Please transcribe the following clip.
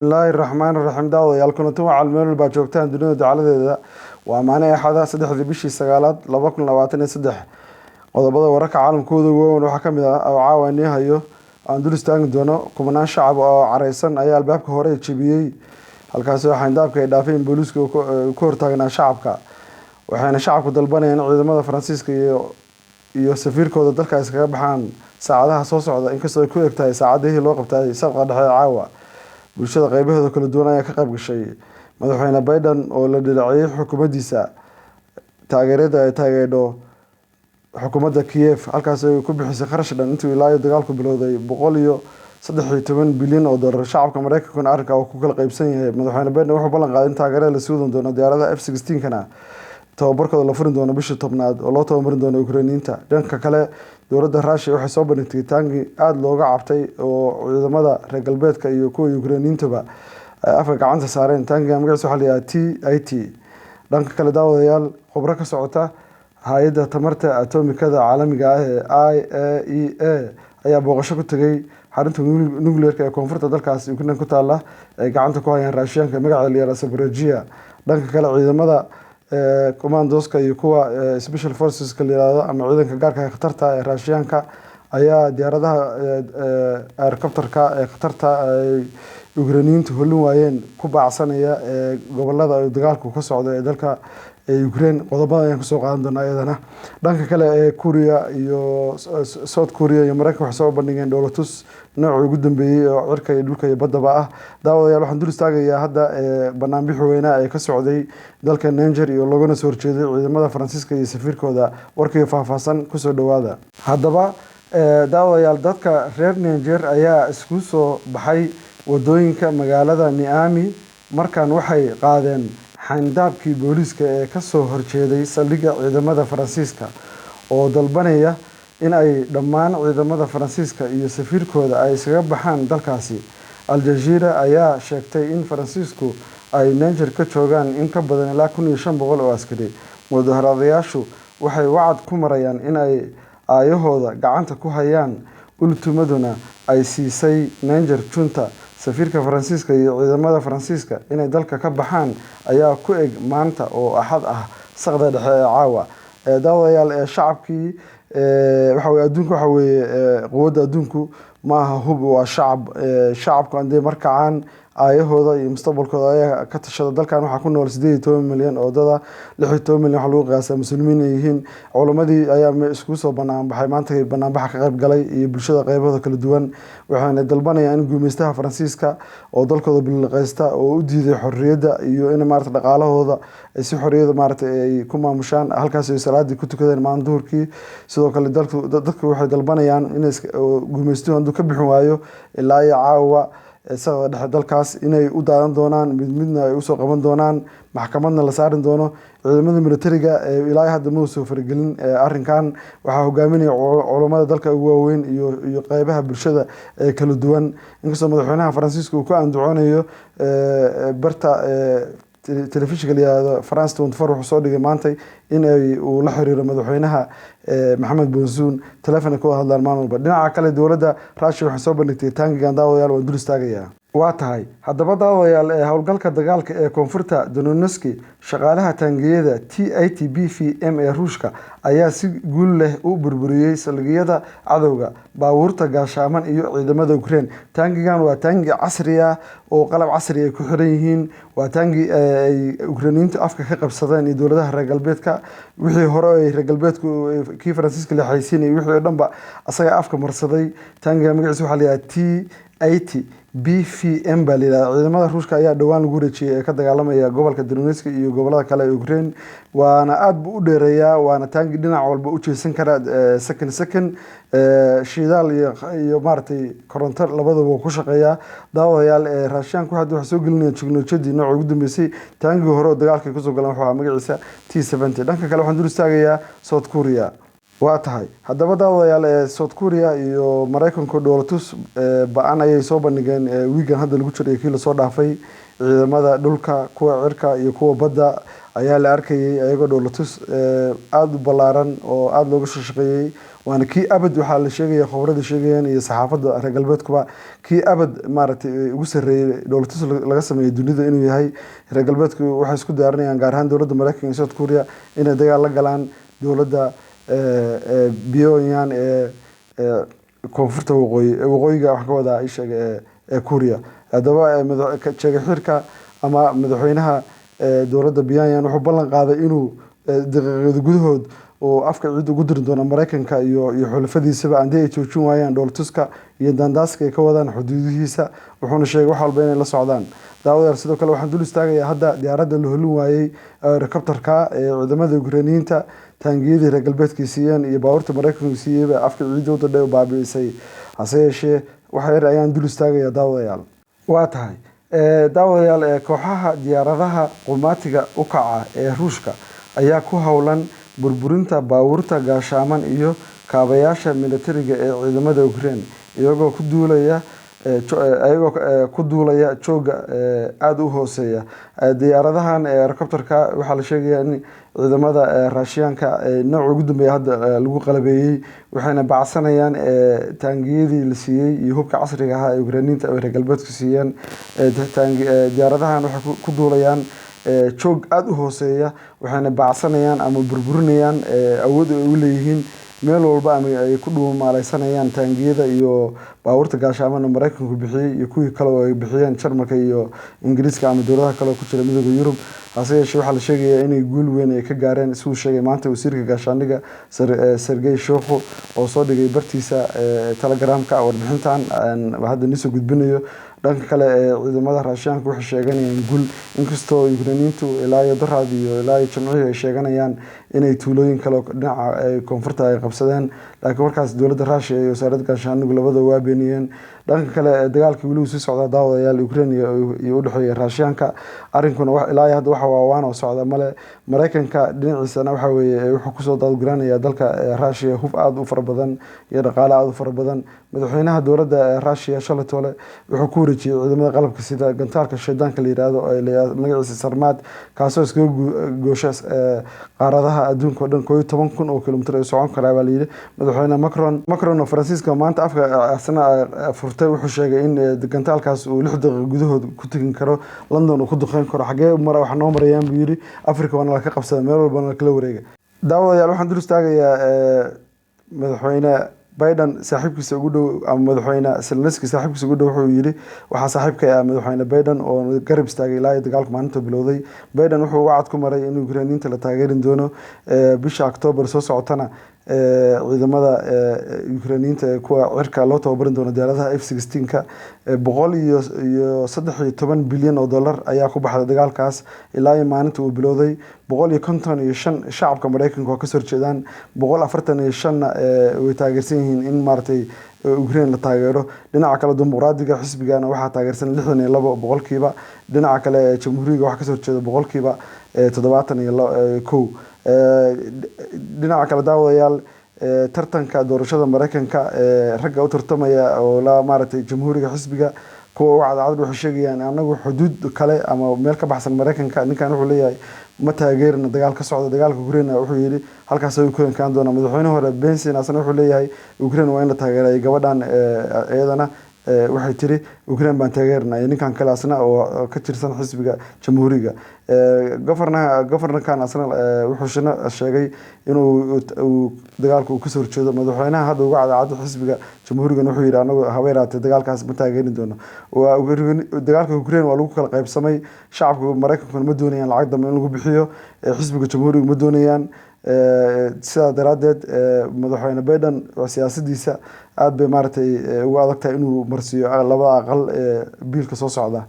Bismillaahi Raxmaani Raxiim daawadayaal kulanti wacan meel baa joogtaan dunida dacaladeeda waa maalin axada 3 bishii 9 2023 qodobada wararka caalamkooda weyn waxaa kamid ah oo caawani hayo aan dul istaagi doono kumanaan shacab oo careysan ayaa albaabka hore jabiyay halkaas oo xayndaabka ay dhaafeen booliiska ku hortaagnaa shacabka waxayna shacabku dalbanayeen ciidamada Faransiiska iyo safiirkooda dalka iskaga baxaan saacadaha soo socda inkastoo ay ku egtahay saacadihii loo qabtay sabqa dhexe caawa bulshada qaybahooda kala duwan ayaa ka qayb gashay madaxweyne Biden oo la dhaleeceeyay xukuumaddiisa taageerada ay taageerdo xukuumadda Kiev halkaas ay ku bixisay kharash dhan intii ilaa dagaalku bilowday 113 bilyan oo dollar shacabka Mareykanka arrinka oo ku kala qaybsan yahay madaxweyne Biden wuxuu ballan qaaday in taageerada la soo doono diyaaradaha F-16 kana tababarkooda la furin doono bishii 10aad oo loo tababarin doono Ukrainiinta dhanka kale dowladda Russia waxay soo bandhigtay taangi aad looga cabtay oo ciidamada reer galbeedka iyo kuwa Ukrainiintaba afka gacanta saareen taangiga magaciisa waxa la yiraahdaa TIT dhanka kale daawadayaal khubaro ka socota hay'adda tamarta atomikada caalamiga ah ee IAEA ayaa booqasho ku tagay xarunta nuclearka ee koonfurta dalkaas Ukraine ku taala ay gacanta ku hayaan Russianka magaceeda la yiraahdo Zaporizhzhia dhanka kale ciidamada commandoska iyo kuwa special forces ka yiraahdo ama ciidanka gaarka ah khatarta ee Russianka ayaa diyaaradaha helicopterka ee khatarta ay Ukrainiintu holin waayeen ku baacsanaya gobolada ay dagaalku ka socdo ee dalka Ukraine qodobada ayaan kusoo qaadan doonaa iyadana dhanka kale ee Korea iyo South Korea iyo Mareykanka waxay soo bandhigeen dowlatus nooc ugu dambeeyay oo cirka iyo dhulka iyo badaba ah daawadayaal waxaan dul istaagayaa hadda barnaamij weyn ee ka socday dalka Niger iyo laguna soo horjeeday ciidamada Faransiiska iyo safiirkooda warkii faahfaahsan kusoo dhawaada haddaba daawadayaal dadka reer Niger ayaa isku soo baxay wadooyinka magaalada Niamey markaan waxay qaadeen xayndaabkii booliiska ee ka soo horjeeday saldhigga ciidamada Faransiiska oo dalbanaya in ay dhammaan ciidamada Faransiiska iyo safiirkooda ay iskaga baxaan dalkaasi Al Jazeera ayaa sheegtay in Faransiisku ay Niger ka joogaan in ka badan ilaa 1500 oo askari mudaharaadayaashu waxay wacad ku marayaan in ay aayahooda gacanta ku hayaan ultimaduna ay siisay Niger junta safiirka Faransiiska iyo ciidamada Faransiiska inay dalka ka baxaan ayaa ku eg maanta oo axad ah saqda dhexe ee caawa daawadayaal shacabkii adduunku waxa weeye quwadda adduunku ma aha hub waa shacabku andee markaan aayahooda iyo mustaqbalkooda ayaa ka tashada dalkan waxaa ku nool 18 milyan oo dada 16 milyan waxa lagu qiyaasaa muslimiin ay yihiin culamadii ayaa isku soo banaanbaxay maanta banaanbaxa ka qayb galay iyo bulshada qaybahooda kala duwan waxaana dalbanayaan in guumeystaha Faransiiska oo dalkooda bilaqaysta oo u diiday xorriyadda iyo in maarta dhaqaalahooda ay si xorriyada maarta ay ku maamushaan halkaas ay salaadii ku tukadeen maalin duhurkii sidoo kale dadku waxay dalbanayaan in guumeystuhu haduu ka bixin waayo ilaa iyo caawa saqda dhexe dalkaas inay u daadan doonaan midna ay u soo qaban doonaan maxkamadna la saarin doono ciidamada militariga ee ilaa hadda ma soo faragelin arrinkan waxaa hogaaminaya culimada dalka ugu waaweyn iyo qaybaha bulshada ee kala duwan inkastoo madaxweynaha Faransiiska uu ku andacoonayo barta telefishinka la yiraahdo France 24 wuxuu soo dhigay maantay in uu la xiriiro madaxweynaha Maxamed Bazoum telefoon ku hadlaan maalin walba dhinaca kale dowladda Russia waxay soo bandhigtay taangigan daawadayaal oo dul istaagaya waa tahay haddaba daawadayaal howlgalka dagaalka ee koonfurta Donetsk shaqaalaha taangiyada TITBFM ee Ruushka ayaa si guul leh u burburiyay saldhigyada cadawga baabuurta gaashaaman iyo ciidamada Ukraine taangigan waa taangi casri ah oo qalab casri ah ku xiran yihiin waa taangi ay Ukrainiintu afka ka qabsadeen iyo dowladaha reer galbeedka wixii hore ay reer galbeedku kii Faransiiska la xaysiinay wixii dhanba asaga afka marsaday taangiga magaciisa waxa la yiraahdaa TIT BFM baa la yiraahdaa ciidamada Ruushka ayaa dhawaan lagu wareejiyay ee ka dagaalamaya gobolka Donetsk iyo gobolada kale ee Ukraine waana aad buu u dheereeyaa waana taangi dhinac walba u jeesan kara second shidaal iyo maartay koronto labadaba ku shaqeeya daawadayaal Russianku hadda waxa soo gelinaya technology nooc ugu dambeysay taangi hore oo dagaalka ku soo galan waxa magaciisa T70 dhanka kale waxaan dul istaagayaa South Korea waa tahay haddaba daawadayaal South Korea iyo Mareykanka dowlatus ba'an ayay soo bandhigeen weekend hadda lagu jiray kii la soo dhaafay ciidamada dhulka kuwa cirka iyo kuwa badda ayaa la arkayay ayagoo dowlatus aad u ballaaran oo aad looga shaqeeyay waana kii abad waxaa la sheegaya khowrada sheegayaan iyo saxaafadda reer galbeedkuba kii abad maaragtay ugu sarreeyay dowladtus laga sameeyay dunida inuu yahay. reer galbeedku waxay isku diyaarinayaan gaar ahaan dowladda Mareykanka iyo South Korea inay dagaal la galaan dowladda Pyongyang koonfurta waqooyiga wax ka wada ay sheegay Korea. haddaba xirka ama madaxweynaha dowladda Pyongyang wuxuu ballan qaaday inuu daqiiqado gudahood oo afka ciid ugu diri doono Mareykanka iyo xulafadiisaba haddii ay joojin waayaan dowladtuska iyo dandaaska ay ka wadaan xuduudihiisa. wuxuuna sheegay wax walba inay la socdaan. daawadayaal sidoo kale waxaan dul istaagayaa hadda diyaaradda la holin waayey helicopterka ciidamada Ukrainiyiinta taangiyadii reer galbeedka siiyeen iyo baabuurta Mareykanka siiyay afka ciidda u dadhay baabiisay. hase yeeshee waxa yar ayaan dul istaagayaa daawadayaal. waa tahay daawadayaal kooxaha diyaaradaha qumaatiga u kaca ee Ruushka ayaa ku howlan burburinta baabuurta gaashaaman iyo kaabayaasha militariga ee ciidamada Ukraine iyagoo ku duulaya jooga aad u hooseeya. diyaaradahan helicopterka waxaa la sheegayaa in ciidamada Ruushyaanka nooc ugu dambeeyay hadda lagu qalabeeyay waxayna bacsanayaan taangiyadii la siiyay iyo hubka casriga ah ee Ukrainiyiinta ay reer galbeedku siiyeen. diyaaradahan waxay ku duulayaan joog aad u hooseeya waxayna bacsanayaan ama burburinayaan awood ay u leeyihiin meel walba ama ay ku dhuumaalaysanayaan taangiyada iyo baabuurta gaashaaman Mareykanku bixiyay iyo kuwii kale oo ay bixiyeen Jarmalka iyo Ingiriiska ama dowladaha kale oo ku jira midowga Yurub. hase yeeshee waxaa la sheegayaa inay guul weyn ay ka gaareen siduu sheegay maanta wasiirka gaashaandhigga Sergey Shoigu oo soo dhigay bartiisa Telegramka warbixintan hadda nisoo gudbinayo. dhanka kale ciidamada Ruushyaanka waxay sheeganayaan guul inkastoo Ukrainiyiintu ilaa iyo daraad iyo ilaa iyo Jimcihii ay sheeganayaan inay tuulooyin kale dhinaca koonfurta ay qabsadeen laakiin markaas dowladda Ruushka iyo wasaaradda gaashaandhiggu labada waa beeniyeen. dhanka kale dagaalka weli sii socda daawadayaal Ukraine iyo u dhaxeeya Ruushyaanka arrinkuna ilaa hadda waxa waan oo socda male. Mareykanka dhinaciisana waxa weeye wuxuu ku soo daadguraanaya dalka Ruushka hub aad u fara badan iyo dhaqaale aad u fara badan. madaxweynaha dowladda Ruushka Shalatole wuxuu ku wareejiyay ciidamada qalabka sida gantaalka shaydaanka la yiraahdo magaciisa Sarmad kaasoo iskaga goosha qaaradaha adduunka oo dhan 11,000 oo kiiloomitir ay socon karaa baa la yiri. madaxweyne Macron oo Faransiiska maanta afka asna furtay wuxuu sheegay in gantaalkaas uu 6 daqiiqo gudahood ku tagin karo London oo ku duqeyn karo xagee wax noo marayaan buu yiri. Afrika wana la ka qabsaday meel walba la kala wareegay. daawadayaal waxaan dul istaagayaa madaxweyne Biden saaxiibkiisa ugu dhow ama madaxweyne Zelensky saaxiibkiisa ugu dhow wuxuu yiri waxa saaxiibka ah madaxweyne Biden oo garab istaagay ilaa dagaalka maalinta bilowday. Biden wuxuu wacad ku maray in Ukrainiyiinta la taageerin doono bisha October soo socotana ciidamada Ukrainiyiinta kuwa cirka loo tababarin doono diyaaradaha F-16ka 113 bilyan oo dollar ayaa ku baxday dagaalkaas ilaa maalinta uu bilowday. 155 shacabka Mareykanka oo ka soo jeedaan 145 way taageersan yihiin in maartay Ukraine la taageero. dhinaca kale dimuqraadiga xisbigana waxaa taageersan 62%. dhinaca kale jamhuuriga waxa ka soo jeeda 71%. dhinaca kale daawadayaal tartanka doorashada Mareykanka ragga u tartamaya oo la maartay jamhuuriga xisbiga kuwa wacd waxay sheegayaan anagu xuduud kale ama meel ka baxsan Mareykanka ninkan wuxuu leeyahay ma taageerna dagaalka socda dagaalka Ukraine wuxuu yiri halkaas ay ku keenan doona. madaxweynaha hore Biden asna wuxuu leeyahay Ukraine waa in la taageeray gabadhan iyadana waxay tiri Ukraine baan taageernaa ninkan kale asna oo ka tirsan xisbiga jamhuuriga. governorkan asna wuxuu sheegay inuu dagaalku ka soo horjeedo madaxweynaha hadda uga cadaacad xisbiga jamhuuriga wuxuu yiri anagu habeeraatay dagaalkaas ma taageerin doono. dagaalka Ukraine waa lagu kala qaybsamay shacabka Mareykanka ma doonayaan lacag dambe in lagu bixiyo xisbiga jamhuuriga ma doonayaan. sidaa daraadeed madaxweyne Biden siyaasadiisa aad bay maartay ugu adag tahay inuu marsiyo labada aqal biilka soo socda.